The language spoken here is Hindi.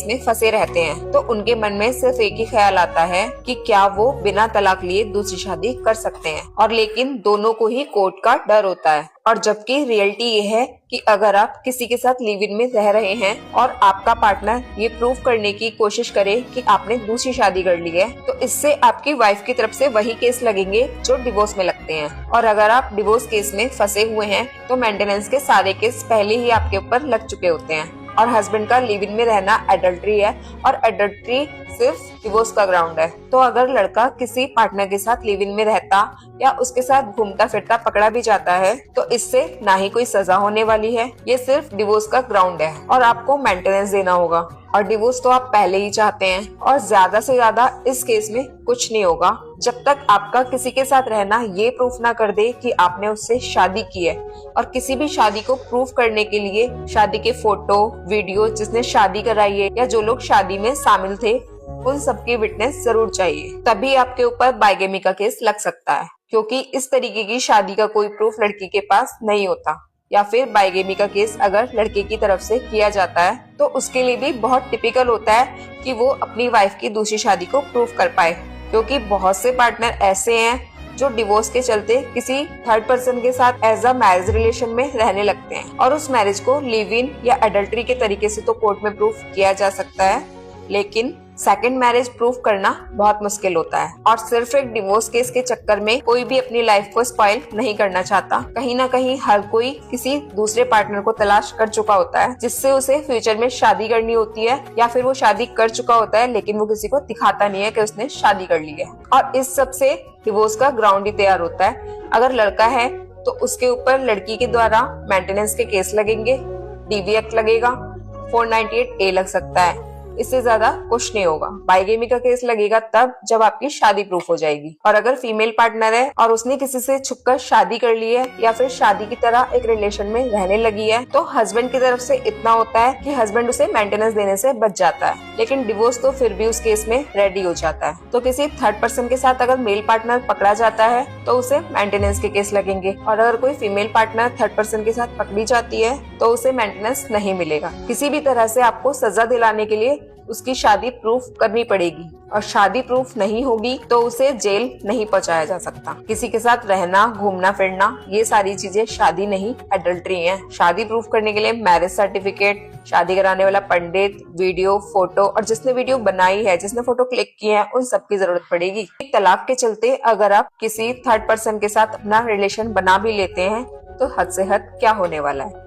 में फंसे रहते हैं तो उनके मन में सिर्फ एक ही ख्याल आता है कि क्या वो बिना तलाक लिए दूसरी शादी कर सकते हैं, और लेकिन दोनों को ही कोर्ट का डर होता है। और जबकि रियलिटी ये है कि अगर आप किसी के साथ लिव इन में रह रहे हैं और आपका पार्टनर ये प्रूव करने की कोशिश करे कि आपने दूसरी शादी कर ली है, तो इससे आपकी वाइफ की तरफ से वही केस लगेंगे जो डिवोर्स में लगते हैं। और अगर आप डिवोर्स केस में फंसे हुए हैं तो मेंटेनेंस के सारे केस पहले ही आपके ऊपर लग चुके होते हैं। और हस्बैंड का लिव इन में रहना एडल्ट्री है, और एडल्ट्री सिर्फ डिवोर्स का ग्राउंड है। तो अगर लड़का किसी पार्टनर के साथ लिव इन में रहता या उसके साथ घूमता फिरता पकड़ा भी जाता है तो इससे ना ही कोई सजा होने वाली है, ये सिर्फ डिवोर्स का ग्राउंड है और आपको मेंटेनेंस देना होगा। और डिवोर्स तो आप पहले ही चाहते हैं, और ज्यादा से ज्यादा इस केस में कुछ नहीं होगा जब तक आपका किसी के साथ रहना ये प्रूफ ना कर दे कि आपने उससे शादी की है। और किसी भी शादी को प्रूफ करने के लिए शादी के फोटो, वीडियो, जिसने शादी कराई है या जो लोग शादी में शामिल थे, उन सबकी विटनेस जरूर चाहिए, तभी आपके ऊपर बाइगेमी का केस लग सकता है। क्योंकि इस तरीके की शादी का कोई प्रूफ लड़की के पास नहीं होता, या फिर बाइगेमी का केस अगर लड़के की तरफ से किया जाता है तो उसके लिए भी बहुत टिपिकल होता है कि वो अपनी वाइफ की दूसरी शादी को प्रूफ कर पाए। क्योंकि बहुत से पार्टनर ऐसे हैं जो डिवोर्स के चलते किसी थर्ड पर्सन के साथ एज अ मैरिज रिलेशन में रहने लगते हैं, और उस मैरिज को लिव इन या एडल्ट्री के तरीके से तो कोर्ट में प्रूफ किया जा सकता है, लेकिन सेकंड मैरिज प्रूफ करना बहुत मुश्किल होता है। और सिर्फ एक डिवोर्स केस के चक्कर में कोई भी अपनी लाइफ को स्पॉइल नहीं करना चाहता। कहीं ना कहीं हर कोई किसी दूसरे पार्टनर को तलाश कर चुका होता है जिससे उसे फ्यूचर में शादी करनी होती है, या फिर वो शादी कर चुका होता है लेकिन वो किसी को दिखाता नहीं है कि उसने शादी कर ली है। और इस सब से डिवोर्स का ग्राउंड ही तैयार होता है। अगर लड़का है तो उसके ऊपर लड़की के द्वारा मेंटेनेंस के केस लगेंगे, डीवी एक्ट लगेगा, 498A लग सकता है, इससे ज्यादा कुछ नहीं होगा। बाइगेमी का केस लगेगा तब जब आपकी शादी प्रूफ हो जाएगी। और अगर फीमेल पार्टनर है और उसने किसी से छुपकर शादी कर ली है या फिर शादी की तरह एक रिलेशन में रहने लगी है, तो हस्बैंड की तरफ से इतना होता है कि हस्बैंड उसे मेंटेनेंस देने से बच जाता है, लेकिन डिवोर्स तो फिर भी उस केस में रेडी हो जाता है। तो किसी थर्ड पर्सन के साथ अगर मेल पार्टनर पकड़ा जाता है तो उसे मेंटेनेंस के केस लगेंगे, और अगर कोई फीमेल पार्टनर थर्ड पर्सन के साथ पकड़ी जाती है तो उसे मेंटेनेंस नहीं मिलेगा। किसी भी तरह से आपको सजा दिलाने के लिए उसकी शादी प्रूफ करनी पड़ेगी, और शादी प्रूफ नहीं होगी तो उसे जेल नहीं पहुंचाया जा सकता। किसी के साथ रहना, घूमना फिरना, ये सारी चीजें शादी नहीं, एडल्ट्री हैं। शादी प्रूफ करने के लिए मैरिज सर्टिफिकेट, शादी कराने वाला पंडित, वीडियो, फोटो, और जिसने वीडियो बनाई है, जिसने फोटो क्लिक की है, उन सब की जरूरत पड़ेगी। तलाक के चलते अगर आप किसी थर्ड पर्सन के साथ अपना रिलेशन बना भी लेते हैं तो हद से हद क्या होने वाला है।